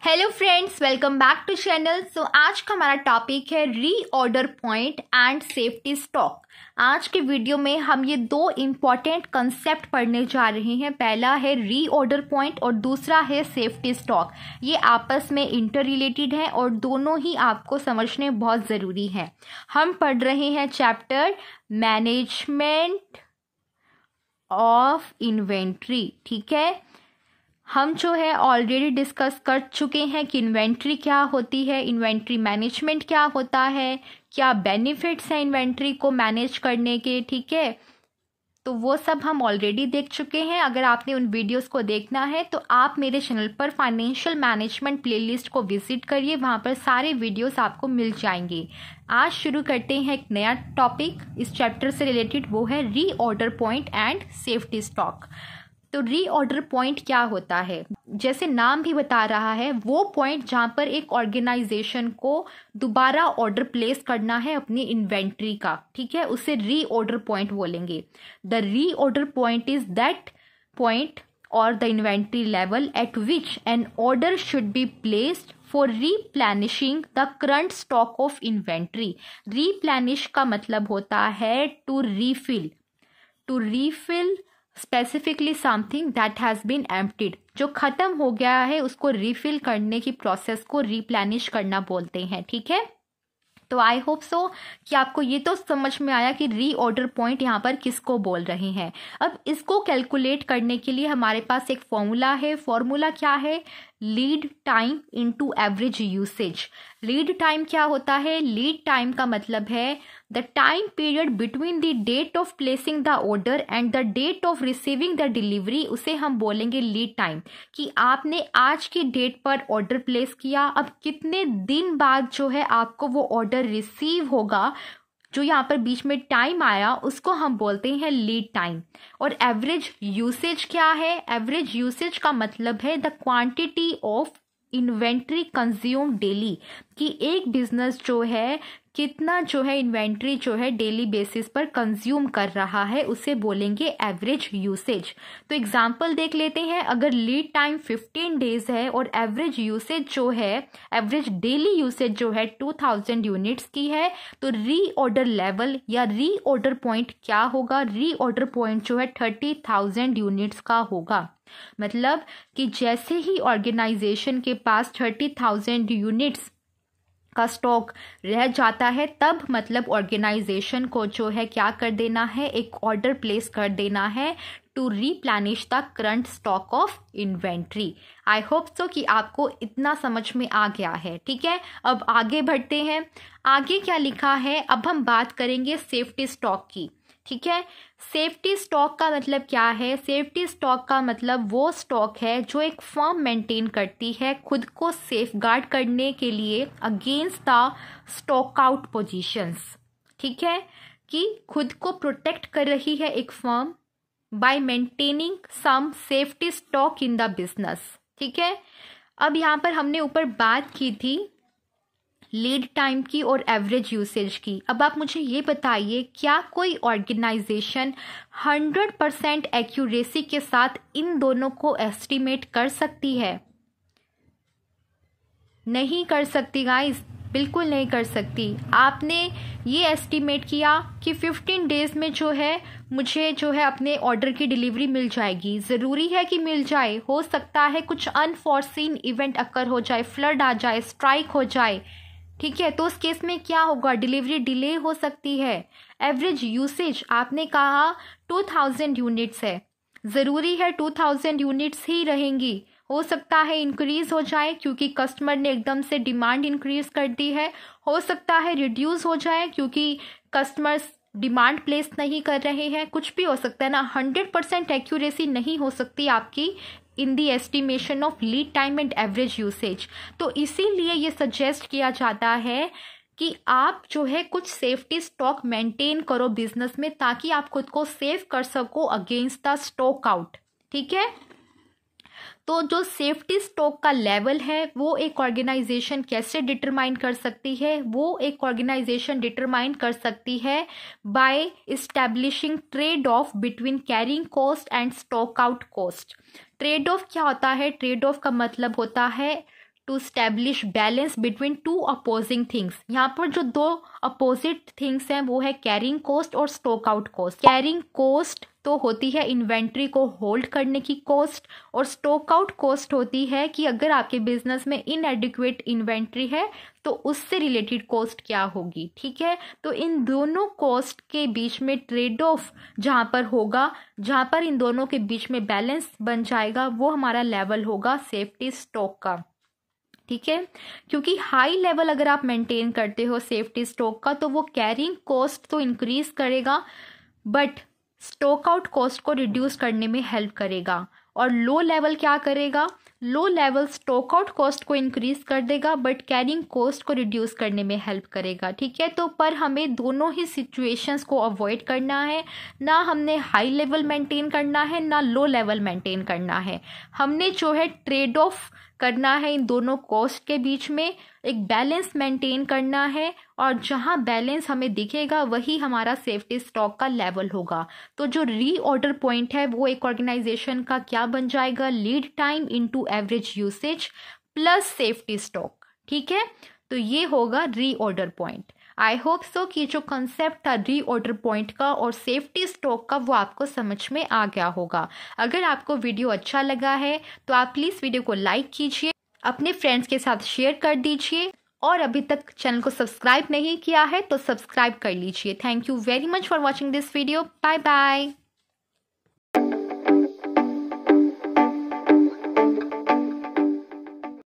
Hello friends, welcome back to channel. आज का हमारा टॉपिक है reorder point and safety stock. आज के वीडियो में हम ये दो इम्पॉर्टेंट कंसेप्ट पढ़ने जा रहे हैं। पहला है रीऑर्डर पॉइंट और दूसरा है सेफ्टी स्टॉक। ये आपस में इंटर रिलेटेड है और दोनों ही आपको समझने बहुत ज़रूरी है। हम पढ़ रहे हैं चैप्टर मैनेजमेंट ऑफ इन्वेंट्री। ठीक है, हम जो है ऑलरेडी डिस्कस कर चुके हैं कि इन्वेंट्री क्या होती है, इन्वेंट्री मैनेजमेंट क्या होता है, क्या बेनिफिट्स हैं इन्वेंट्री को मैनेज करने के। ठीक है, तो वो सब हम ऑलरेडी देख चुके हैं। अगर आपने उन वीडियोस को देखना है तो आप मेरे चैनल पर फाइनेंशियल मैनेजमेंट प्लेलिस्ट को विजिट करिए, वहाँ पर सारे वीडियोस आपको मिल जाएंगे। आज शुरू करते हैं एक नया टॉपिक इस चैप्टर से रिलेटेड, वो है reorder point and safety stock. तो रीऑर्डर पॉइंट क्या होता है? जैसे नाम भी बता रहा है, वो पॉइंट जहाँ पर एक ऑर्गेनाइजेशन को दोबारा ऑर्डर प्लेस करना है अपनी इन्वेंट्री का। ठीक है, उसे रीऑर्डर पॉइंट बोलेंगे। The reorder point is that point और the inventory level at which an order should be placed for replenishing the current stock of inventory. Replenish का मतलब होता है to refill, specifically something that has been emptied. जो खत्म हो गया है उसको रिफिल करने की प्रोसेस को रीप्लेनिश करना बोलते हैं। ठीक है, तो आई होप सो कि आपको ये तो समझ में आया कि रीऑर्डर पॉइंट यहाँ पर किसको बोल रहे हैं। अब इसको कैलकुलेट करने के लिए हमारे पास एक फॉर्मूला है। फॉर्मूला क्या है? Lead time into average usage. Lead time क्या होता है? लीड टाइम का मतलब है the time period between the date of placing the order and the date of receiving the delivery. उसे हम बोलेंगे लीड टाइम, कि आपने आज की डेट पर ऑर्डर प्लेस किया, अब कितने दिन बाद जो है आपको वो ऑर्डर रिसीव होगा। जो यहाँ पर बीच में टाइम आया उसको हम बोलते हैं लीड टाइम। और एवरेज यूसेज क्या है? एवरेज यूसेज का मतलब है the quantity of inventory consume daily, कि एक बिजनेस जो है कितना जो है इन्वेंट्री जो है डेली बेसिस पर कंज्यूम कर रहा है, उसे बोलेंगे एवरेज यूसेज। तो एग्जांपल देख लेते हैं। अगर लीड टाइम 15 डेज है और एवरेज यूसेज जो है, एवरेज डेली यूसेज जो है 2000 यूनिट्स की है, तो रीऑर्डर लेवल या रीऑर्डर पॉइंट क्या होगा? रीऑर्डर पॉइंट जो है 30,000 यूनिट्स का होगा। मतलब कि जैसे ही ऑर्गेनाइजेशन के पास 30,000 यूनिट्स का स्टॉक रह जाता है, तब मतलब ऑर्गेनाइजेशन को जो है क्या कर देना है? एक ऑर्डर प्लेस कर देना है to replenish the current stock of inventory. I hope so कि आपको इतना समझ में आ गया है। ठीक है, अब आगे बढ़ते हैं। आगे क्या लिखा है? अब हम बात करेंगे सेफ्टी स्टॉक की। ठीक है, सेफ्टी स्टॉक का मतलब क्या है? सेफ्टी स्टॉक का मतलब वो स्टॉक है जो एक फर्म मेंटेन करती है खुद को सेफगार्ड करने के लिए against the stock out positions. ठीक है, कि खुद को प्रोटेक्ट कर रही है एक firm by maintaining some safety stock in the business. ठीक है, अब यहाँ पर हमने ऊपर बात की थी लीड टाइम की और एवरेज यूसेज की। अब आप मुझे ये बताइए, क्या कोई ऑर्गेनाइजेशन 100% एक्यूरेसी के साथ इन दोनों को एस्टिमेट कर सकती है? नहीं कर सकती गाइस, बिल्कुल नहीं कर सकती। आपने ये एस्टिमेट किया कि 15 डेज में जो है मुझे जो है अपने ऑर्डर की डिलीवरी मिल जाएगी। ज़रूरी है कि मिल जाए? हो सकता है कुछ अनफॉर्सीन इवेंट अकर हो जाए, फ्लड आ जाए, स्ट्राइक हो जाए। ठीक है, तो उस केस में क्या होगा? डिलीवरी डिले हो सकती है। एवरेज यूसेज आपने कहा 2000 यूनिट्स है, ज़रूरी है 2000 यूनिट्स ही रहेंगी। हो सकता है इंक्रीज हो जाए क्योंकि कस्टमर ने एकदम से डिमांड इंक्रीज कर दी है। हो सकता है रिड्यूस हो जाए क्योंकि कस्टमर्स डिमांड प्लेस नहीं कर रहे हैं। कुछ भी हो सकता है ना। 100% एक्यूरेसी नहीं हो सकती आपकी in the estimation of lead time and average usage. तो इसीलिए ये सजेस्ट किया जाता है कि आप जो है कुछ सेफ्टी स्टॉक मेंटेन करो बिजनेस में, ताकि आप खुद को सेव कर सको अगेंस्ट द स्टॉक आउट। ठीक है, तो जो सेफ्टी स्टॉक का लेवल है वो एक ऑर्गेनाइजेशन कैसे डिटरमाइन कर सकती है? वो एक ऑर्गेनाइजेशन डिटरमाइन कर सकती है by establishing trade off between carrying cost and stock out cost. Trade off क्या होता है? ट्रेड ऑफ का मतलब होता है to establish balance between two opposing things. यहाँ पर जो दो अपोजिट थिंग्स हैं वो है कैरिंग कॉस्ट और stock out cost. Carrying cost तो होती है इन्वेंट्री को होल्ड करने की कॉस्ट, और स्टॉक आउट कॉस्ट होती है कि अगर आपके बिजनेस में इनएडिक्वेट इन्वेंट्री है तो उससे रिलेटेड कॉस्ट क्या होगी। ठीक है, तो इन दोनों कॉस्ट के बीच में ट्रेड ऑफ जहाँ पर होगा, जहाँ पर इन दोनों के बीच में बैलेंस बन जाएगा, वो हमारा लेवल होगा सेफ्टी स्टॉक का। ठीक है, क्योंकि हाई लेवल अगर आप मेंटेन करते हो सेफ्टी स्टॉक का तो वो कैरिंग कॉस्ट तो इंक्रीज करेगा बट स्टॉक आउट कॉस्ट को रिड्यूस करने में हेल्प करेगा। और लो लेवल क्या करेगा, low level stock out cost को इंक्रीज कर देगा बट कैरिंग कॉस्ट को रिड्यूस करने में हेल्प करेगा। ठीक है, तो पर हमें दोनों ही सिचुएशंस को अवॉइड करना है, ना हमने हाई लेवल मेंटेन करना है ना लो लेवल मेंटेन करना है। हमने जो है ट्रेड ऑफ करना है इन दोनों कॉस्ट के बीच में, एक बैलेंस मेंटेन करना है, और जहां बैलेंस हमें दिखेगा वही हमारा सेफ्टी स्टॉक का लेवल होगा। तो जो रीऑर्डर पॉइंट है वो एक ऑर्गेनाइजेशन का क्या बन जाएगा, lead time into average usage plus safety stock. ठीक है, तो ये होगा रीऑर्डर पॉइंट। आई होप सो कि जो कंसेप्ट था रीऑर्डर पॉइंट का और सेफ्टी स्टॉक का वो आपको समझ में आ गया होगा। अगर आपको वीडियो अच्छा लगा है तो आप प्लीज़ वीडियो को लाइक कीजिए, अपने फ्रेंड्स के साथ शेयर कर दीजिए, और अभी तक चैनल को सब्सक्राइब नहीं किया है तो सब्सक्राइब कर लीजिए। Thank you very much for watching this video. Bye bye.